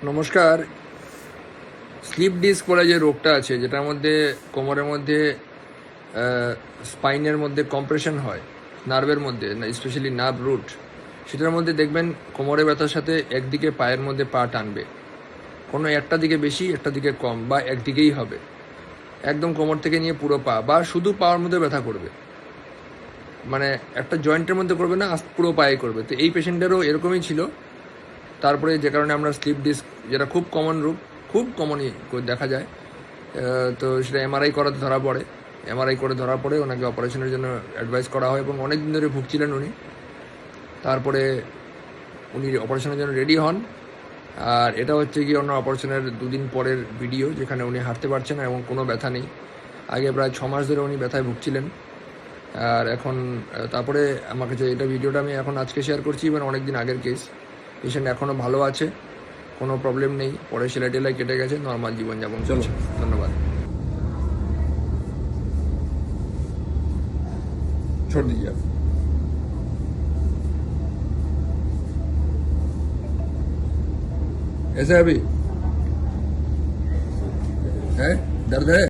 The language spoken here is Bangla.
নমস্কার। স্লিপ ডিস্ক বলে যে রোগটা আছে, যেটার মধ্যে কোমরের মধ্যে স্পাইনের মধ্যে কম্প্রেশন হয়, নার্ভের মধ্যে, স্পেশালি নার্ভ রুট, সেটার মধ্যে দেখবেন কোমরে ব্যথার সাথে একদিকে পায়ের মধ্যে পা টানবে, কোনো একটা দিকে বেশি একটা দিকে কম, বা একদিকেই হবে, একদম কোমর থেকে নিয়ে পুরো পা, বা শুধু পাওয়ার মধ্যে ব্যথা করবে, মানে একটা জয়েন্টের মধ্যে করবে না, পুরো পায়ে করবে। তো এই পেশেন্টেরও এরকমই ছিল। তারপরে যে কারণে আমরা স্লিপ ডিস্ক, যেটা খুব কমন রোগ, খুব কমনই দেখা যায়, তো সেটা এমআরআই করাতে ধরা পড়ে। এমআরআই করে ধরা পড়ে ওনাকে অপারেশনের জন্য অ্যাডভাইস করা হয়, এবং অনেক দিন ধরে ভুগছিলেন উনি। তারপরে উনি অপারেশনের জন্য রেডি হন। আর এটা হচ্ছে কি ওনার অপারেশনের দুদিন পরের ভিডিও, যেখানে উনি হাঁটতে পারছেন না এবং কোনো ব্যথা নেই। আগে প্রায় 6 মাস ধরে উনি ব্যথায় ভুগছিলেন। আর এখন তারপরে আমাকে যে এটা ভিডিওটা আমি এখন আজকে শেয়ার করছি, মানে অনেক দিন আগের কেস। পেশেন্ট এখনও ভালো আছে, কোনো প্রবলেম নেই, পরে সেলাই টেলাই কেটে গেছে, নর্মাল জীবনযাপন চলছে। ধন্যবাদ। छोड़ दीजिए आप। ऐसे अभी है, दर्द है?